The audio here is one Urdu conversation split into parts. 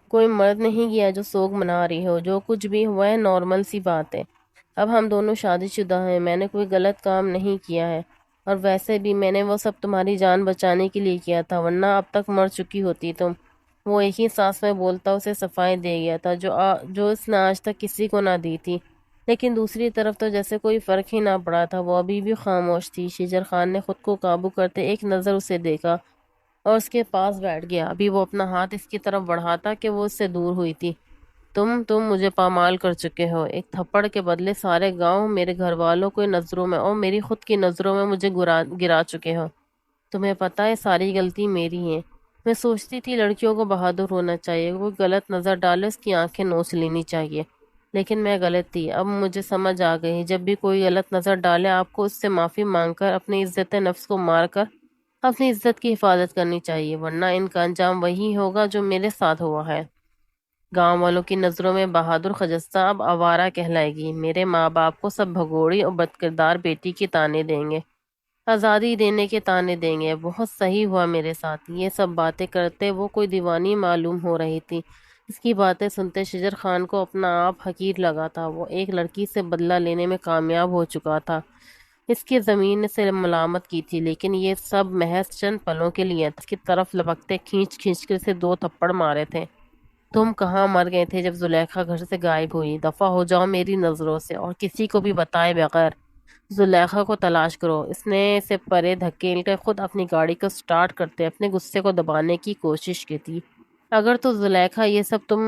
کوئی مرد نہیں گیا جو سوگ منا رہی ہو، جو کچھ بھی ہوا ہے نارمل سی بات ہے۔ اب ہم دونوں شادی شدہ ہیں، میں نے کوئی غلط کام نہیں کیا ہے، اور ویسے بھی میں نے وہ سب تمہاری جان بچانے کے لیے کیا تھا، ورنہ اب تک مر چکی ہوتی تم۔ وہ ایک ہی سانس میں بولتا اسے صفائی دے گیا تھا جو اس نے آج تک کسی کو نہ دی تھی، لیکن دوسری طرف تو جیسے کوئی فرق ہی نہ پڑا تھا۔ وہ ابھی بھی خاموش تھی۔ شجر خان نے خود کو قابو کرتے ایک نظر اسے دیکھا اور اس کے پاس بیٹھ گیا۔ ابھی وہ اپنا ہاتھ اس کی طرف بڑھاتا کہ وہ اس سے دور ہوئی تھی۔ تم مجھے پامال کر چکے ہو، ایک تھپڑ کے بدلے سارے گاؤں، میرے گھر والوں کو نظروں میں اور میری خود کی نظروں میں مجھے گرا چکے ہو۔ تمہیں پتہ ہے ساری غلطی میری ہے۔ میں سوچتی تھی لڑکیوں کو بہادر ہونا چاہیے، کوئی غلط نظر ڈالے اس کی آنکھیں نوچ لینی چاہیے، لیکن میں غلط تھی۔ اب مجھے سمجھ آ گئی، جب بھی کوئی غلط نظر ڈالے آپ کو اس سے معافی مانگ کر اپنی عزت نفس کو مار کر اپنی عزت کی حفاظت کرنی چاہیے، ورنہ ان کا انجام وہی ہوگا جو میرے ساتھ ہوا ہے۔ گاؤں والوں کی نظروں میں بہادر خجستہ اب آوارہ کہلائے گی۔ میرے ماں باپ کو سب بھگوڑی اور بدکردار بیٹی کے تانے دیں گے، آزادی دینے کے تانے دیں گے۔ بہت صحیح ہوا میرے ساتھ۔ یہ سب باتیں کرتے وہ کوئی دیوانی معلوم ہو رہی تھی۔ اس کی باتیں سنتے شجر خان کو اپنا آپ حقیر لگا تھا۔ وہ ایک لڑکی سے بدلہ لینے میں کامیاب ہو چکا تھا، اس کی زمین سے ملامت کی تھی، لیکن یہ سب محض چند پلوں کے لیے تھا۔ اس کی طرف لپکتے کھینچ کھینچ کر اسے 2 تھپڑ مارے تھے۔ تم کہاں مر گئے تھے جب زلیخا گھر سے غائب ہوئی؟ دفع ہو جاؤ میری نظروں سے، اور کسی کو بھی بتائے بغیر زلیخا کو تلاش کرو۔ اس نے اسے پرے دھکیل کر خود اپنی گاڑی کو سٹارٹ کرتے اپنے غصے کو دبانے کی کوشش کی تھی۔ اگر تو زلیخا یہ سب تم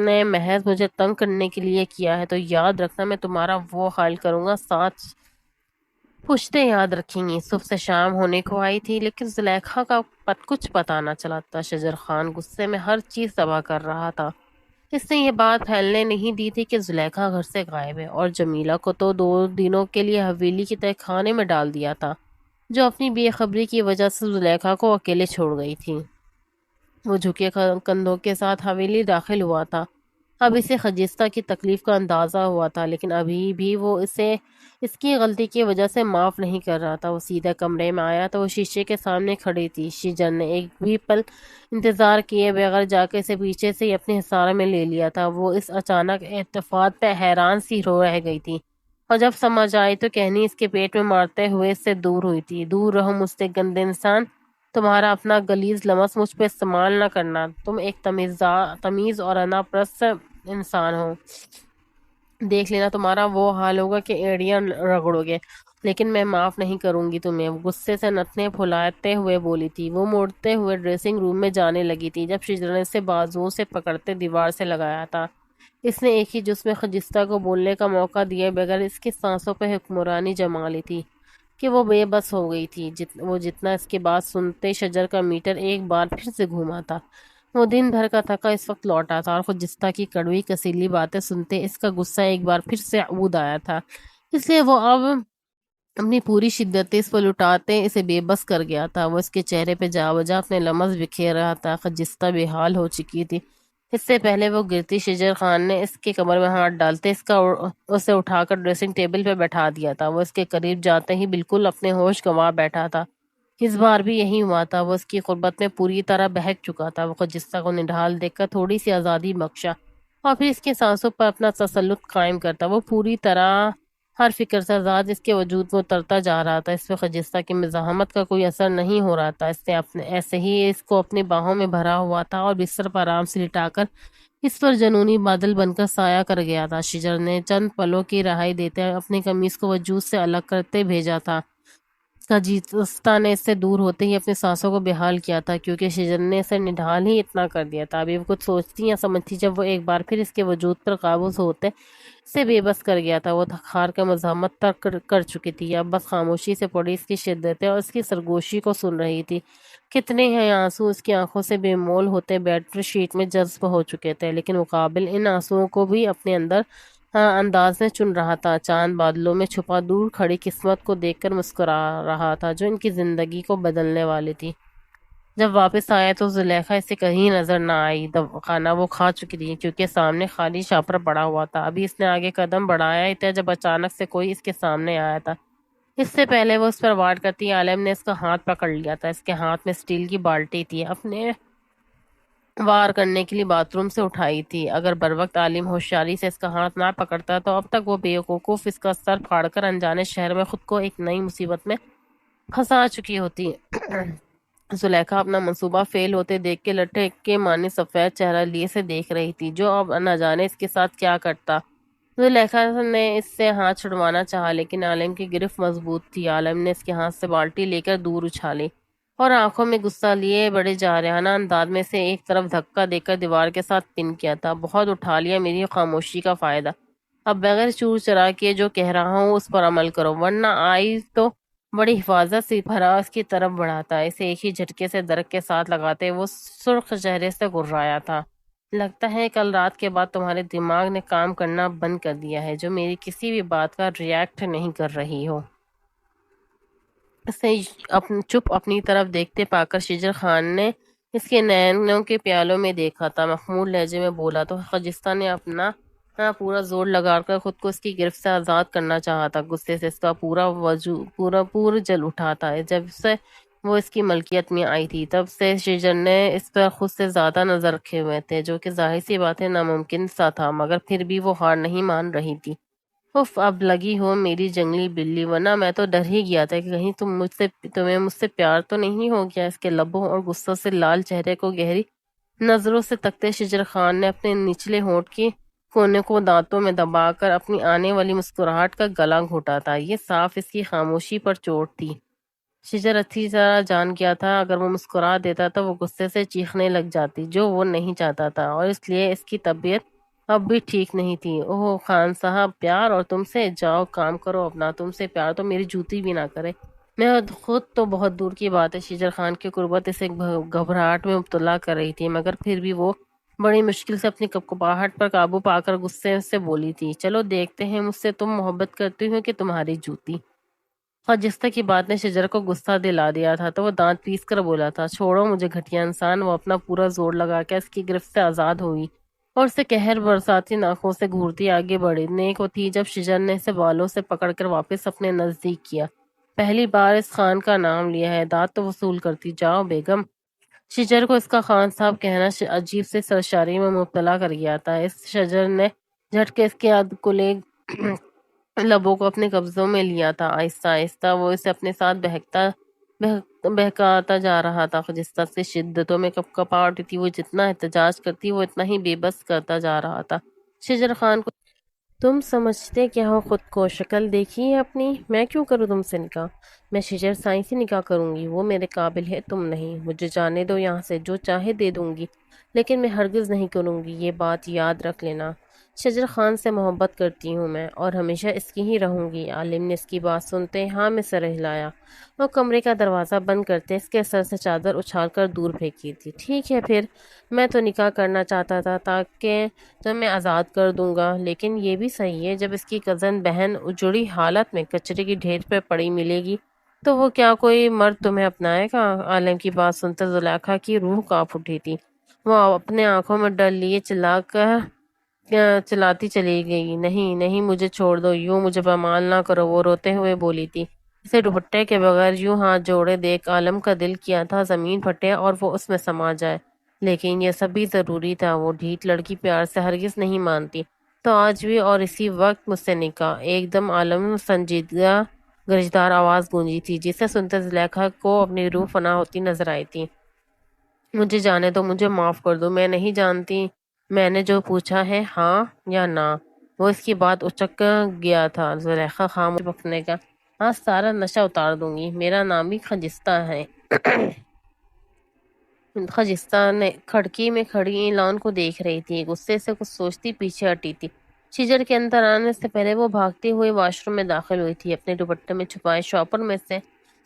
نے محض مجھے تنگ کرنے کے لیے کیا ہے، تو یاد رکھنا میں تمہارا وہ حال کروں گا، ساتھ پشتے یاد رکھیں گی۔ صبح سے شام ہونے کو آئی تھی، لیکن زلیخا کا کچھ پتہ نہ چلا تھا۔ شجر خان غصے میں ہر چیز تباہ کر رہا تھا۔ اس نے یہ بات پھیلنے نہیں دی تھی کہ زلیخا گھر سے غائب ہے، اور جمیلہ کو تو 2 دنوں کے لیے حویلی کی تہ خانے میں ڈال دیا تھا، جو اپنی بے خبری کی وجہ سے زلیخا کو اکیلے چھوڑ گئی تھی۔ وہ جھکے کندھوں کے ساتھ حویلی داخل ہوا تھا۔ اب اسے خجستہ کی تکلیف کا اندازہ ہوا تھا، لیکن ابھی بھی وہ اسے اس کی غلطی کی وجہ سے معاف نہیں کر رہا تھا۔ وہ سیدھے کمرے میں آیا تو وہ شیشے کے سامنے کھڑی تھی۔ شجر نے ایک بھی پل انتظار کیے بغیر جا کے اسے پیچھے سے ہی اپنے حصار میں لے لیا تھا۔ وہ اس اچانک اتفاق پہ حیران سی رو رہ گئی تھی، اور جب سمجھ آئی تو کہنی اس کے پیٹ میں مارتے ہوئے اس سے دور ہوئی تھی۔ دور رہو مجھ سے گندے انسان، تمہارا اپنا غلیظ لمس مجھ پہ استعمال نہ کرنا۔ تم ایک تمیز اور انا پرست انسان ہو، دیکھ لینا تمہارا وہ حال ہوگا کہ ایڑیاں رگڑو گے، لیکن میں معاف نہیں کروں گی تمہیں۔ وہ غصے سے نتنے پھلاتے ہوئے بولی تھی۔ وہ موڑتے ہوئے ڈریسنگ روم میں جانے لگی تھی جب شجر نے اسے بازوؤں سے پکڑتے دیوار سے لگایا تھا۔ اس نے ایک ہی جس میں خجستہ کو بولنے کا موقع دیے بغیر اس کی سانسوں پہ حکمرانی جما لی تھی کہ وہ بے بس ہو گئی تھی۔ وہ جتنا اس کے بات سنتے شجر کا میٹر ایک بار پھر سے گھوما تھا۔ وہ دن بھر کا تھکا اس وقت لوٹا تھا، اور خجستہ کی کڑوی کسیلی باتیں سنتے اس کا غصہ ایک بار پھر سے عود آیا تھا۔ اس لیے وہ اب اپنی پوری شدت اس پر لٹاتے اسے بے بس کر گیا تھا۔ وہ اس کے چہرے پہ جا بجا اپنے لمس بکھیر رہا تھا۔ خجستہ بے حال ہو چکی تھی۔ اس سے پہلے وہ گرتی شجر خان نے اس کے کمر میں ہاتھ ڈالتے اسے اٹھا کر ڈریسنگ ٹیبل پہ بیٹھا دیا تھا۔ وہ اس کے قریب جاتے ہی بالکل اپنے ہوش گنوا بیٹھا تھا۔ اس بار بھی یہی ہوا تھا۔ وہ اس کی قربت میں پوری طرح بہک چکا تھا۔ وہ خجستہ کو نڈھال دیکھ کر تھوڑی سی آزادی بخشا، اور پھر اس کے سانسوں پر اپنا تسلط قائم کرتا۔ وہ پوری طرح ہر فکر سے آزاد اس کے وجود میں اترتا جا رہا تھا۔ اس پہ خجستہ کی مزاحمت کا کوئی اثر نہیں ہو رہا تھا۔ اس نے ایسے ہی اس کو اپنی باہوں میں بھرا ہوا تھا اور بستر پر آرام سے لٹا کر اس پر جنونی بادل بن کر سایہ کر گیا تھا۔ شجر نے چند پلوں کی رہائی دیتے اپنی قمیص کو وجود سے الگ کرتے بھیجا تھا۔ خجستہ نے اس سے دور ہوتے ہی اپنی سانسوں کو بحال کیا تھا، کیونکہ شجر نے اسے نڈھال ہی اتنا کر دیا تھا۔ ابھی وہ کچھ سوچتی یا سمجھتی جب وہ ایک بار پھر اس کے وجود پر قابض ہوتے سے بے بس کر گیا تھا۔ وہ تھکہار کا مزاحمت تک کر چکی تھی، اب بس خاموشی سے پڑی اس کی شدتیں اور اس کی سرگوشی کو سن رہی تھی۔ کتنے ہیں آنسو اس کی آنکھوں سے بے مول ہوتے بیڈ شیٹ میں جذب ہو چکے تھے، لیکن مقابل ان آنسوؤں کو بھی اپنے انداز میں چن رہا تھا۔ چاند بادلوں میں چھپا دور کھڑی قسمت کو دیکھ کر مسکرا رہا تھا، جو ان کی زندگی کو بدلنے والی تھی۔ جب واپس آیا تو زلیخا اسے کہیں نظر نہ آئی۔ کھانا وہ کھا چکی تھی، کیونکہ سامنے خالی شاپر پڑا ہوا تھا۔ ابھی اس نے آگے قدم بڑھایا ہی تھا جب اچانک سے کوئی اس کے سامنے آیا تھا۔ اس سے پہلے وہ اس پر وار کرتی عالم نے اس کا ہاتھ پکڑ لیا تھا۔ اس کے ہاتھ میں اسٹیل کی بالٹی تھی۔ اپنے وار کرنے کے لیے باتھ روم سے اٹھائی تھی۔ اگر بروقت عالم ہوشیاری سے اس کا ہاتھ نہ پکڑتا تو اب تک وہ بیوقوف اس کا سر پھاڑ کر انجانے شہر میں خود کو ایک نئی مصیبت میں پھنسا چکی ہوتی۔ زلیخا اپنا منصوبہ فیل ہوتے دیکھ کے لٹھے کے معنی سفید چہرہ لیے سے دیکھ رہی تھی، جو اب نہ جانے اس کے ساتھ کیا کرتا۔ زلیخا نے اس سے ہاتھ چھڑوانا چاہا، لیکن عالم کی گرفت مضبوط تھی۔ عالم نے اس کے ہاتھ سے بالٹی لے کر دور اچھالی اور آنکھوں میں غصہ لیے بڑے جارحانہ انداز میں سے ایک طرف دھکا دے کر دیوار کے ساتھ پن کیا تھا۔ بہت اٹھا لیا میری خاموشی کا فائدہ، اب بغیر چور چرا کے جو کہہ رہا ہوں اس پر عمل کرو، ورنہ آئی تو بڑی حفاظت سے پھرا اس کی طرف بڑھاتا، اسے ایک ہی جھٹکے سے درخت کے ساتھ لگاتے وہ سرخ چہرے سے گررایا تھا۔ لگتا ہے کل رات کے بعد تمہارے دماغ نے کام کرنا بند کر دیا ہے، جو میری کسی بھی بات کا ریاکٹ نہیں کر رہی ہو۔ اسے چپ اپنی طرف دیکھتے پا کر شجر خان نے اس کے نینوں کے پیالوں میں دیکھا تھا، مخمور لہجے میں بولا تو خجستہ نے اپنا پورا زور لگا کر خود کو اس کی گرفت سے آزاد کرنا چاہا تھا۔ غصے سے اس کا پورا وجود پور جل اٹھا تھا۔ جب سے وہ اس کی ملکیت میں آئی تھی تب سے شجر نے اس پر خود سے زیادہ نظر رکھے ہوئے تھے، جو کہ ظاہر سی بات ہے ناممکن سا تھا، مگر پھر بھی وہ ہار نہیں مان رہی تھی۔ اف، اب لگی ہو میری جنگلی بلی، ورنہ میں تو ڈر ہی گیا تھا کہ کہیں تمہیں مجھ سے پیار تو نہیں ہو گیا۔ اس کے لبوں اور غصہ سے لال چہرے کو گہری نظروں سے تکتے شجر خان نے اپنے نچلے ہونٹ کی کونے کو دانتوں میں دبا کر اپنی آنے والی مسکراہٹ کا گلا گھونٹا تھا۔ یہ صاف اس کی خاموشی پر چوٹ تھی۔ شجر اچھی طرح جان گیا تھا اگر وہ مسکرا دیتا تو وہ غصے سے چیخنے لگ جاتی، جو وہ نہیں چاہتا تھا، اور اس لیے اس کی طبیعت اب بھی ٹھیک نہیں تھی۔ اوہ خان صاحب، پیار اور تم سے؟ جاؤ کام کرو اپنا، تم سے پیار تو میری جوتی بھی نہ کرے۔ میں خود تو بہت دور کی بات ہے۔ شجر خان کی قربت اسے گھبراہٹ میں مبتلا کر رہی تھی، مگر پھر بھی وہ بڑی مشکل سے اپنی کپکپاہٹ پر قابو پا کر غصے سے بولی تھی، چلو دیکھتے ہیں مجھ سے تم محبت کرتی ہو کہ تمہاری جوتی۔ خجستہ کی بات نے شجر کو غصہ دلا دیا تھا تو وہ دانت پیس کر بولا تھا، چھوڑو مجھے گھٹیا انسان۔ وہ اپنا پورا زور لگا کے اس کی گرفت سے آزاد ہوئی اور اسے قہر برساتی ناخوں سے گھورتی آگے بڑھی۔ نیک وہ تھی جب شجر نے اسے بالوں سے پکڑ کر واپس اپنے نزدیک کیا۔ پہلی بار اس خان کا نام لیا ہے، داد تو وصول کرتی جاؤ بیگم۔ شجر کو اس کا خان صاحب کہنا عجیب سے سرشاری میں مبتلا کر گیا تھا۔ اس شجر نے جھٹ کے اس کے کلے لبوں کو اپنے قبضوں میں لیا تھا۔ آہستہ آہستہ وہ اسے اپنے ساتھ بہکاتا جا رہا تھا۔ خجستہ سے شدتوں میں کپکپا اٹھی تھی، وہ جتنا احتجاج کرتی وہ اتنا ہی بے بس کرتا جا رہا تھا۔ شجر خان کو تم سمجھتے کیا ہو خود کو؟ شکل دیکھی ہے اپنی؟ میں کیوں کروں تم سے نکاح؟ میں شجر سائنسی نکاح کروں گی، وہ میرے قابل ہے، تم نہیں۔ مجھے جانے دو یہاں سے، جو چاہے دے دوں گی، لیکن میں ہرگز نہیں کروں گی، یہ بات یاد رکھ لینا۔ شجر خان سے محبت کرتی ہوں میں، اور ہمیشہ اس کی ہی رہوں گی۔ عالم نے اس کی بات سنتے ہاں میں سر ہلایا اور کمرے کا دروازہ بند کرتے اس کے سر سے چادر اچھال کر دور پھینکی تھی۔ ٹھیک ہے پھر، میں تو نکاح کرنا چاہتا تھا تاکہ تو میں آزاد کر دوں گا، لیکن یہ بھی صحیح ہے جب اس کی کزن بہن اجڑی حالت میں کچرے کی ڈھیر پہ پڑی ملے گی تو وہ کیا کوئی مرد تمہیں اپنائے گا؟ عالم کی بات سنتے زلیخا کی روح کانپ اٹھی تھی۔ وہ اپنے آنکھوں میں ڈر لیے چلاتی چلی گئی، نہیں نہیں مجھے چھوڑ دو، یوں مجھے پامال نہ کرو، وہ روتے ہوئے بولی تھی۔ اسے دوپٹے کے بغیر یوں ہاتھ جوڑے دیکھ عالم کا دل کیا تھا زمین پھٹے اور وہ اس میں سما جائے، لیکن یہ سب بھی ضروری تھا۔ وہ ڈھیٹ لڑکی پیار سے ہرگز نہیں مانتی، تو آج بھی اور اسی وقت مجھ سے نکاح؟ ایک دم عالم سنجیدہ گرجدار آواز گونجی تھی، جسے سنتے زلیخا کو اپنی روح فنا ہوتی نظر آئی تھی۔ مجھے جانے دو، مجھے معاف کر دو، میں نہیں جانتی میں نے جو پوچھا ہے ہاں یا نہ۔ وہ اس کی بات اچک گیا تھا۔ زلیخا خاموش بکنے کا، آج سارا نشہ اتار دوں گی، میرا نام بھی خجستہ ہے۔ خجستہ نے کھڑکی میں کھڑی اعلان کو دیکھ رہی تھی، غصے سے کچھ سوچتی پیچھے ہٹی تھی۔ شجر کے اندر آنے سے پہلے وہ بھاگتے ہوئے واش روم میں داخل ہوئی تھی، اپنے دوپٹے میں چھپائے شاپر میں سے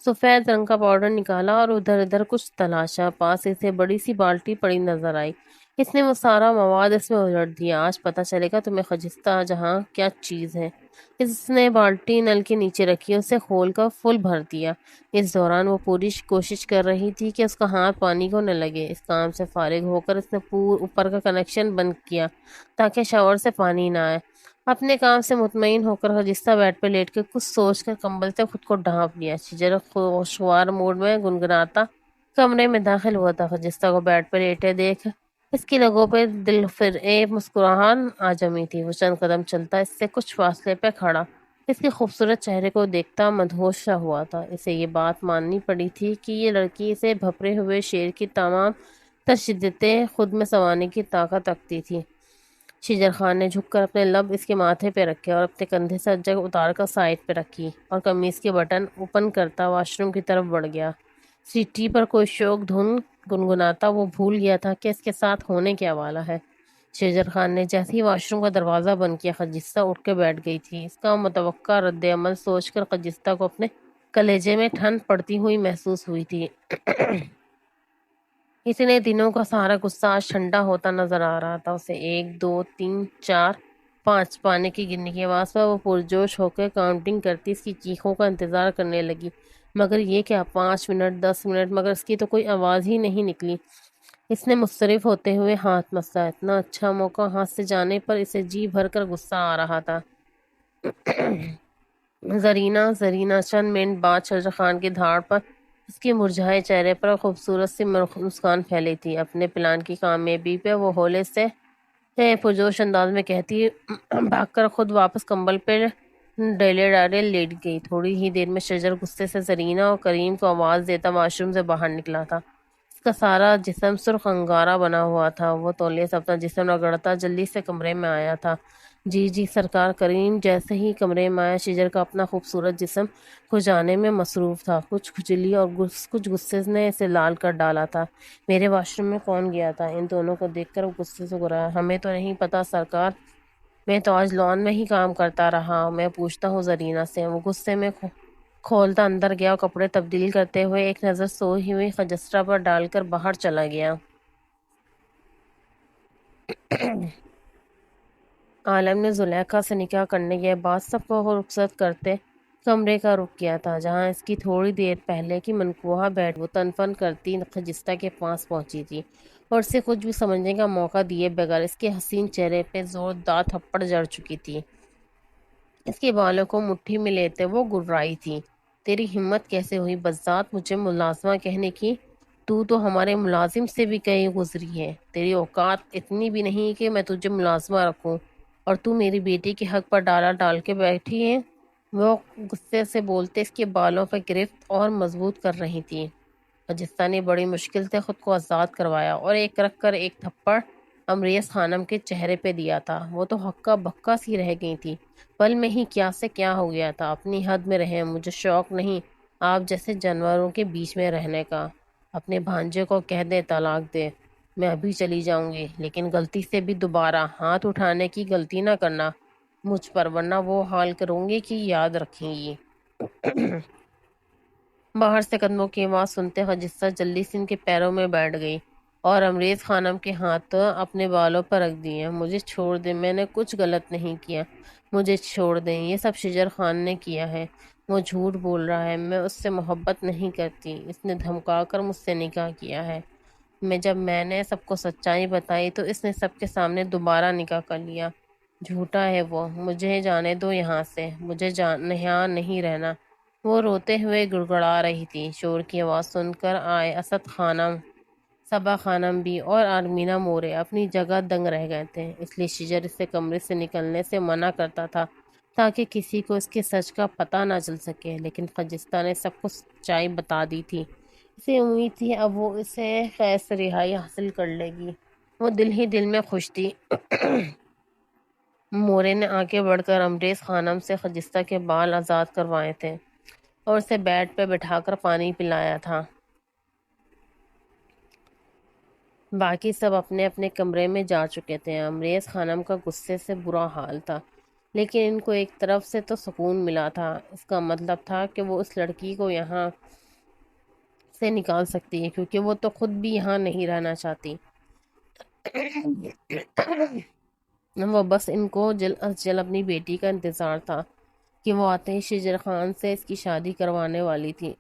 سفید رنگ کا پاؤڈر نکالا اور ادھر ادھر کچھ تلاشا۔ پاس اسے بڑی سی بالٹی پڑی نظر آئی، اس نے وہ سارا مواد اس میں الٹ دیا۔ آج پتہ چلے گا تمہیں خجستہ جہاں کیا چیز ہے۔ اس نے بالٹی نل کے نیچے رکھی، اسے کھول کر فل بھر دیا۔ اس دوران وہ پوری کوشش کر رہی تھی کہ اس کا ہاتھ پانی کو نہ لگے۔ اس کام سے فارغ ہو کر اس نے اوپر کا کنیکشن بند کیا تاکہ شاور سے پانی نہ آئے۔ اپنے کام سے مطمئن ہو کر خجستہ بیڈ پہ لیٹ کر کچھ سوچ کر کمبل سے خود کو ڈھانپ لیا۔ شجر خوشگوار موڈ میں گنگناتا کمرے میں داخل ہوا تھا۔ خجستہ کو بیڈ پہ لیٹے دیکھ اس کی رگوں پہ دل پھر ایک مسکراہٹ آ جمی تھی۔ وہ چند قدم چلتا اس سے کچھ فاصلے پہ کھڑا اس کے خوبصورت چہرے کو دیکھتا مدہوش سا ہوا تھا۔ اسے یہ بات ماننی پڑی تھی کہ یہ لڑکی اسے بھپرے ہوئے شیر کی تمام تشددیں خود میں سنوانے کی طاقت رکھتی تھی۔ شجر خان نے جھک کر اپنے لب اس کے ماتھے پہ رکھے اور اپنے کندھے سے جگ اتار کر سائڈ پہ رکھی اور قمیص کے بٹن اوپن کرتا واش روم کی طرف بڑھ گیا۔ سیٹی پر کوئی شوق دھن گنگناتا وہ بھول گیا تھا کہ اس کے ساتھ ہونے کیا والا ہے۔ شجر خان نے جیسے ہی واش روم کا دروازہ بند کیا خجستہ اٹھ کے بیٹھ گئی تھی۔ اس کا متوقع رد عمل سوچ کر خجستہ کو اپنے کلیجے میں ٹھنڈ پڑتی ہوئی محسوس ہوئی تھی۔ اتنے دنوں کا سارا غصہ آج ٹھنڈا ہوتا نظر آ رہا تھا۔ اسے 1 2 3 4 5 پانے کی گننے کی آواز پر وہ پرجوش ہو کے کاؤنٹنگ کرتی اس کی چیخوں کا انتظار کرنے لگی۔ مگر یہ کیا 5 منٹ 10 منٹ مگر اس کی تو کوئی آواز ہی نہیں نکلی۔ اس نے مسترب ہوتے ہوئے ہاتھ مسا۔ اتنا اچھا موقع ہاتھ سے جانے پر اسے جی بھر کر غصہ آ رہا تھا۔ زرینہ چند منٹ بعد شجر خان کی دھاڑ پر اس کے مرجھائے چہرے پر خوبصورت سی مسکان پھیلی تھی۔ اپنے پلان کی کامیابی پہ وہ ہولے سے پرجوش انداز میں کہتی بھاگ کر خود واپس کمبل پہ ڈیلے ڈالے لیٹ گئی۔ تھوڑی ہی دیر میں شجر غصے سے زرینہ اور کریم کو آواز دیتا واش روم سے باہر نکلا تھا۔ اس کا سارا جسم سرخ انگارہ بنا ہوا تھا۔ وہ تولیے سے اپنا جسم رگڑتا جلدی سے کمرے میں آیا تھا۔ جی سرکار۔ کریم جیسے ہی کمرے میں آیا شجر کا اپنا خوبصورت جسم کھجانے میں مصروف تھا۔ کچھ کھجلی اور کچھ غصے نے اسے لال کر ڈالا تھا۔ میرے واش روم میں کون گیا تھا؟ ان دونوں کو دیکھ کر وہ غصے سے گرایا۔ ہمیں تو نہیں پتا سرکار، میں تو آج لان میں ہی کام کرتا رہا، میں پوچھتا ہوں زرینہ سے۔ وہ غصے میں کھولتا اندر گیا اور کپڑے تبدیل کرتے ہوئے ایک نظر سوئی ہوئی خجستہ پر ڈال کر باہر چلا گیا۔ عالم نے زلیخا سے نکاح کرنے کے بعد سب کو رخصت کرتے کمرے کا رخ کیا تھا جہاں اس کی تھوڑی دیر پہلے کی منقوہ بیٹھ وہ تن فن کرتی خجستہ کے پاس پہنچی تھی اور اسے کچھ بھی سمجھنے کا موقع دیے بغیر اس کے حسین چہرے پہ زوردار تھپڑ جڑ چکی تھی۔ اس کے بالوں کو مٹھی میں لیتے وہ گررائی تھی۔ تیری ہمت کیسے ہوئی بذات مجھے ملازمہ کہنے کی؟ تو ہمارے ملازم سے بھی کہیں گزری ہے۔ تیری اوقات اتنی بھی نہیں کہ میں تجھے ملازمہ رکھوں اور تو میری بیٹی کے حق پر ڈالا ڈال کے بیٹھی ہے۔ وہ غصے سے بولتے اس کے بالوں پر گرفت اور مضبوط کر رہی تھی۔ خجستہ نے بڑی مشکل سے خود کو آزاد کروایا اور ایک رکھ کر ایک تھپڑ امریز خانم کے چہرے پہ دیا تھا۔ وہ تو ہکا بکا سی رہ گئی تھی۔ پل میں ہی کیا سے کیا ہو گیا تھا۔ اپنی حد میں رہیں، مجھے شوق نہیں آپ جیسے جانوروں کے بیچ میں رہنے کا۔ اپنے بھانجے کو کہہ دے طلاق دے، میں ابھی چلی جاؤں گی، لیکن غلطی سے بھی دوبارہ ہاتھ اٹھانے کی غلطی نہ کرنا مجھ پر، ورنہ وہ حال کروں گی کہ یاد رکھیں گی۔ باہر سے قدموں کی آواز سنتے خجستہ جلدی سے ان کے پیروں میں بیٹھ گئی اور امریز خانم کے ہاتھ اپنے بالوں پر رکھ دیے۔ مجھے چھوڑ دیں، میں نے کچھ غلط نہیں کیا، مجھے چھوڑ دیں، یہ سب شجر خان نے کیا ہے، وہ جھوٹ بول رہا ہے، میں اس سے محبت نہیں کرتی، اس نے دھمکا کر مجھ سے نکاح کیا ہے۔ جب میں نے سب کو سچائی بتائی تو اس نے سب کے سامنے دوبارہ نکاح کر لیا۔ جھوٹا ہے وہ، مجھے جانے دو یہاں سے، مجھے یہاں نہیں رہنا۔ وہ روتے ہوئے گڑگڑا رہی تھی۔ شور کی آواز سن کر آئے اسد خانم، صبا خانم بھی اور آرمینہ مورے اپنی جگہ دنگ رہ گئے تھے، اس لیے شجر اسے کمرے سے نکلنے سے منع کرتا تھا تاکہ کسی کو اس کے سچ کا پتہ نہ چل سکے، لیکن خجستہ نے سب کو سچائی بتا دی تھی۔ اسے امید تھی اب وہ اسے خیر سے رہائی حاصل کر لے گی۔ وہ دل ہی دل میں خوش تھی۔ مورے نے آگے بڑھ کر امریز خانم سے خجستہ کے بال آزاد کروائے تھے اور اسے بیڈ پہ بٹھا کر پانی پلایا تھا۔ باقی سب اپنے اپنے کمرے میں جا چکے تھے۔ امریز خانم کا غصے سے برا حال تھا، لیکن ان کو ایک طرف سے تو سکون ملا تھا، اس کا مطلب تھا کہ وہ اس لڑکی کو یہاں سے نکال سکتی ہے کیونکہ وہ تو خود بھی یہاں نہیں رہنا چاہتی۔ وہ بس ان کو جلد از جلد اپنی بیٹی کا انتظار تھا کہ وہ آتے ہی شجر خان سے اس کی شادی کروانے والی تھی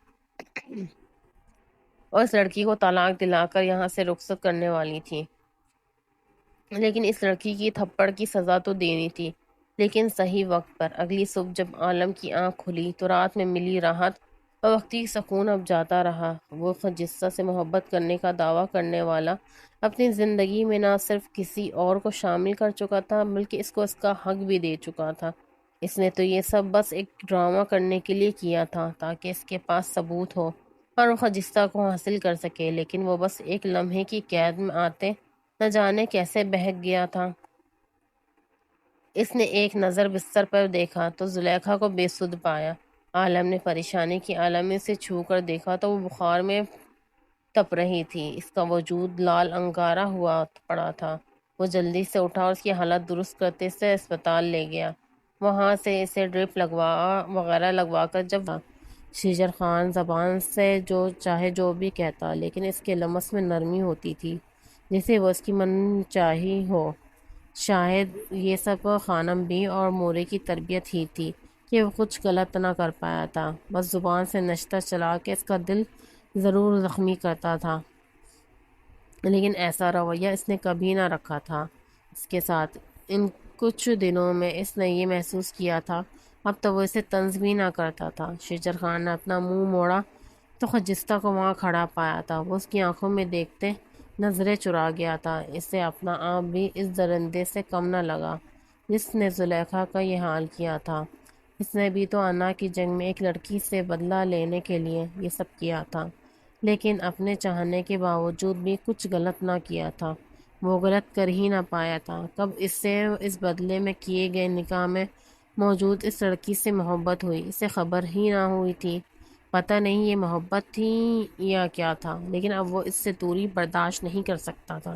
اور اس لڑکی کو طلاق دلا کر یہاں سے رخصت کرنے والی تھی۔ لیکن اس لڑکی کی تھپڑ کی سزا تو دینی تھی، لیکن صحیح وقت پر۔ اگلی صبح جب عالم کی آنکھ کھلی تو رات میں ملی راحت اور وقتی سکون اب جاتا رہا۔ وہ خجستہ سے محبت کرنے کا دعویٰ کرنے والا اپنی زندگی میں نہ صرف کسی اور کو شامل کر چکا تھا بلکہ اس کو اس کا حق بھی دے چکا تھا۔ اس نے تو یہ سب بس ایک ڈرامہ کرنے کے لیے کیا تھا تاکہ اس کے پاس ثبوت ہو اور وہ خجستہ کو حاصل کر سکے، لیکن وہ بس ایک لمحے کی قید میں آتے نہ جانے کیسے بہک گیا تھا۔ اس نے ایک نظر بستر پر دیکھا تو زلیخا کو بے سدھ پایا۔ عالم نے پریشانی کی عالمی سے چھو کر دیکھا تو وہ بخار میں تپ رہی تھی۔ اس کا وجود لال انگارہ ہوا پڑا تھا۔ وہ جلدی سے اٹھا اور اس کی حالت درست کرتے اسے اسپتال لے گیا۔ وہاں سے اسے ڈرپ وغیرہ لگوا کر جب شیجر خان زبان سے جو چاہے جو بھی کہتا، لیکن اس کے لمس میں نرمی ہوتی تھی جسے وہ اس کی من چاہی ہو۔ شاید یہ سب خانم بی اور مورے کی تربیت ہی تھی کہ وہ کچھ غلط نہ کر پایا تھا، بس زبان سے نشتہ چلا کے اس کا دل ضرور زخمی کرتا تھا، لیکن ایسا رویہ اس نے کبھی نہ رکھا تھا اس کے ساتھ۔ ان کچھ دنوں میں اس نے یہ محسوس کیا تھا اب تو وہ اسے طنز بھی نہ کرتا تھا۔ شیجر خان نے اپنا منہ موڑا تو خجستہ کو وہاں کھڑا پایا تھا۔ وہ اس کی آنکھوں میں دیکھتے نظریں چرا گیا تھا۔ اسے اپنا آپ بھی اس درندے سے کم نہ لگا جس نے زلیخا کا یہ حال کیا تھا۔ اس نے بھی تو انا کی جنگ میں ایک لڑکی سے بدلہ لینے کے لیے یہ سب کیا تھا، لیکن اپنے چاہنے کے باوجود بھی کچھ غلط نہ کیا تھا۔ وہ غلط کر ہی نہ پایا تھا۔ کب اس سے اس بدلے میں کیے گئے نکاح میں موجود اس لڑکی سے محبت ہوئی، اسے خبر ہی نہ ہوئی تھی۔ پتہ نہیں یہ محبت تھی یا کیا تھا، لیکن اب وہ اس سے دوری برداشت نہیں کر سکتا تھا۔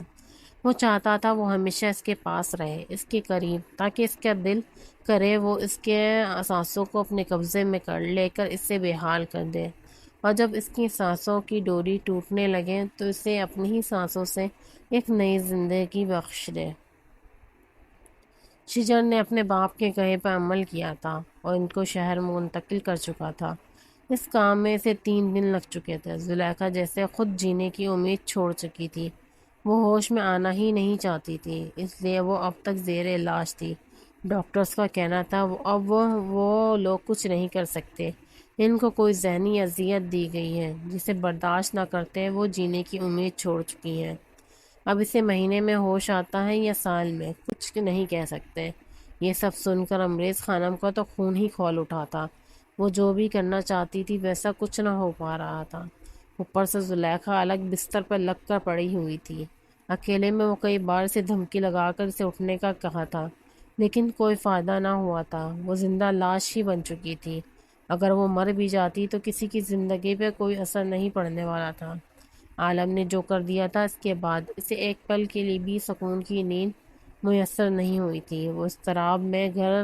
وہ چاہتا تھا وہ ہمیشہ اس کے پاس رہے، اس کے قریب، تاکہ اس کا دل کرے وہ اس کے سانسوں کو اپنے قبضے میں لے کر اسے بے حال کر دے، اور جب اس کی سانسوں کی ڈوری ٹوٹنے لگے تو اسے اپنی ہی سانسوں سے ایک نئی زندگی بخش دے۔ شجر نے اپنے باپ کے کہے پر عمل کیا تھا اور ان کو شہر میں منتقل کر چکا تھا۔ اس کام میں اسے 3 دن لگ چکے تھے۔ زلیخا جیسے خود جینے کی امید چھوڑ چکی تھی، وہ ہوش میں آنا ہی نہیں چاہتی تھی، اس لیے وہ اب تک زیر علاج تھی۔ ڈاکٹرز کا کہنا تھا اب وہ لوگ کچھ نہیں کر سکتے، ان کو کوئی ذہنی اذیت دی گئی ہے جسے برداشت نہ کرتے وہ جینے کی امید چھوڑ چکی ہیں۔ اب اسے مہینے میں ہوش آتا ہے یا سال میں، کچھ نہیں کہہ سکتے۔ یہ سب سن کر انگریز خانم کا تو خون ہی کھول اٹھا تھا۔ وہ جو بھی کرنا چاہتی تھی ویسا کچھ نہ ہو پا رہا تھا۔ اوپر سے زلیخا الگ بستر پر لگ کر پڑی ہوئی تھی۔ اکیلے میں وہ کئی بار اسے دھمکی لگا کر اسے اٹھنے کا کہا تھا، لیکن کوئی فائدہ نہ ہوا تھا۔ وہ زندہ لاش ہی بن چکی تھی۔ اگر وہ مر بھی جاتی تو کسی کی زندگی پہ کوئی اثر نہیں پڑنے والا تھا۔ عالم نے جو کر دیا تھا اس کے بعد اسے ایک پل کے لیے بھی سکون کی نیند میسر نہیں ہوئی تھی۔ وہ اضطراب میں گھر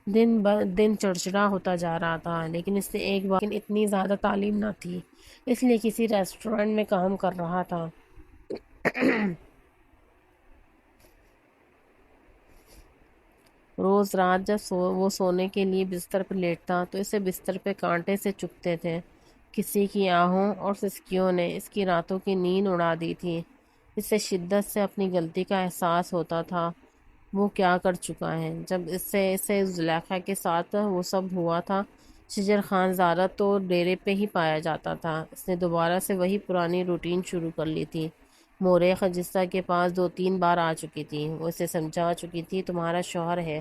دن چڑچڑا ہوتا جا رہا تھا، لیکن اس نے ایک بار اتنی زیادہ تعلیم نہ تھی، اس لیے کسی ریسٹورنٹ میں کام کر رہا تھا۔ روز رات جب وہ سونے کے لیے بستر پر لیٹتا تو اسے بستر پہ کانٹے سے چبھتے تھے۔ کسی کی آہوں اور سسکیوں نے اس کی راتوں کی نیند اڑا دی تھی۔ اسے شدت سے اپنی غلطی کا احساس ہوتا تھا۔ وہ کیا کر چکا ہے؟ جب اسے زلیخا کے ساتھ وہ سب ہوا تھا، شجر خان زادہ تو ڈیرے پہ ہی پایا جاتا تھا۔ اس نے دوبارہ سے وہی پرانی روٹین شروع کر لی تھی۔ مورے خجستہ کے پاس 2-3 بار آ چکی تھی۔ وہ اسے سمجھا چکی تھی تمہارا شوہر ہے،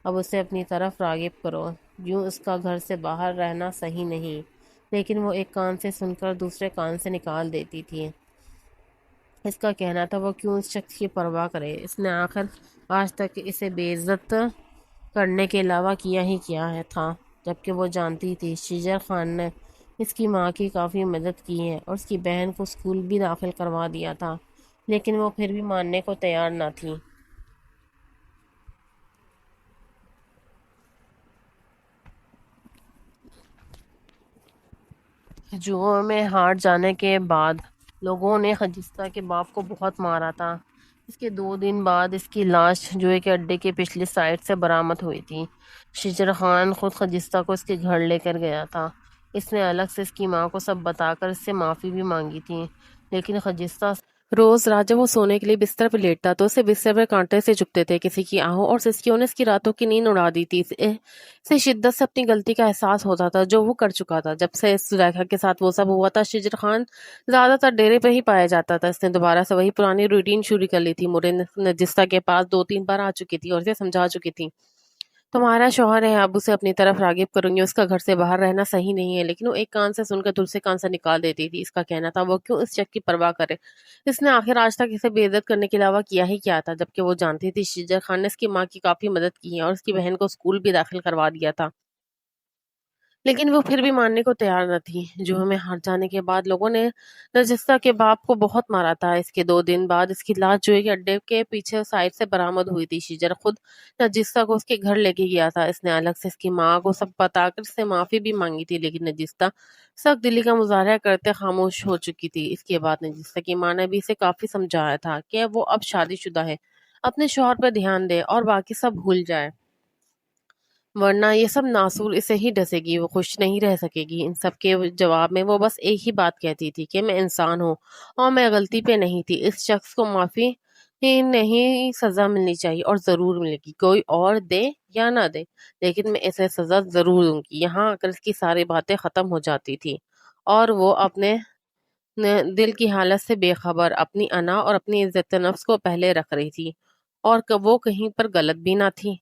اب اسے اپنی طرف راغب کرو، یوں اس کا گھر سے باہر رہنا صحیح نہیں، لیکن وہ ایک کان سے سن کر دوسرے کان سے نکال دیتی تھی۔ اس کا کہنا تھا وہ کیوں اس شخص کی پرواہ کرے، اس نے آخر آج تک اسے بے عزت کرنے کے علاوہ کیا ہی کیا تھا، جبکہ وہ جانتی تھی شیجر خان نے اس کی ماں کی کافی مدد کی ہے اور اس کی بہن کو اسکول بھی داخل کروا دیا تھا، لیکن وہ پھر بھی ماننے کو تیار نہ تھی۔ ہجوم میں ہار جانے کے بعد لوگوں نے خجستہ کے باپ کو بہت مارا تھا۔ اس کے 2 دن بعد اس کی لاش جوئے کے اڈے کے پچھلی سائڈ سے برآمد ہوئی تھی۔ شیجر خان خود خجستہ کو اس کے گھر لے کر گیا تھا۔ اس نے الگ سے اس کی ماں کو سب بتا کر اس سے معافی بھی مانگی تھی، لیکن خجستہ روز رات جب وہ سونے کے لیے بستر پہ لیٹتا تو اسے بستر پہ کانٹے سے چبھتے تھے، کسی کی آہوں اور سسکیوں نے اس کی راتوں کی نیند اڑا دی تھی۔ اسے شدت سے اپنی غلطی کا احساس ہوتا تھا جو وہ کر چکا تھا۔ جب سے زلیخا کے ساتھ وہ سب ہوا تھا، شجر خان زیادہ تر ڈیرے پہ ہی پایا جاتا تھا۔ اس نے دوبارہ سے وہی پرانی روٹین شروع کر لی تھی۔ مرے نجستہ کے پاس 2-3 بار آ چکی تھی اور اسے سمجھا چکی تھی، تمہارا شوہر ہے، اب اسے اپنی طرف راغب کروں گی، اس کا گھر سے باہر رہنا صحیح نہیں ہے۔ لیکن وہ ایک کان سے سن کر دوسرے کان سے نکال دیتی تھی۔ اس کا کہنا تھا وہ کیوں اس شک کی پرواہ کرے، اس نے آخر آج تک اسے بے عزت کرنے کے علاوہ کیا ہی کیا تھا، جبکہ وہ جانتی تھی شجر خان نے اس کی ماں کی کافی مدد کی ہے اور اس کی بہن کو اسکول بھی داخل کروا دیا تھا۔ لیکن وہ پھر بھی ماننے کو تیار نہ تھی۔ جو ہمیں ہار جانے کے بعد لوگوں نے نرجسہ کے باپ کو بہت مارا تھا۔ اس کے 2 دن بعد اس کی لاش جوئے کے اڈے کے پیچھے سائڈ سے برآمد ہوئی تھی۔ شجر خود نرجسہ کو اس کے گھر لے کے گیا تھا۔ اس نے الگ سے اس کی ماں کو سب بتا کر اس سے معافی بھی مانگی تھی، لیکن نرجسہ سخت دلی کا مظاہرہ کرتے خاموش ہو چکی تھی۔ اس کے بعد نرجسہ کی ماں نے بھی اسے کافی سمجھایا تھا کہ وہ اب شادی شدہ ہے، اپنے شوہر پر دھیان دے اور باقی سب بھول جائے، ورنہ یہ سب ناصور اسے ہی ڈسے گی، وہ خوش نہیں رہ سکے گی۔ ان سب کے جواب میں وہ بس ایک ہی بات کہتی تھی کہ میں انسان ہوں اور میں غلطی پہ نہیں تھی۔ اس شخص کو معافی نہیں، سزا ملنی چاہیے اور ضرور ملے گی، کوئی اور دے یا نہ دے، لیکن میں اسے سزا ضرور دوں گی۔ یہاں آ کر اس کی ساری باتیں ختم ہو جاتی تھی اور وہ اپنے دل کی حالت سے بے خبر، اپنی انا اور اپنی عزت نفس کو پہلے رکھ رہی تھی، اور وہ کہیں پر غلط بھی نہ تھی۔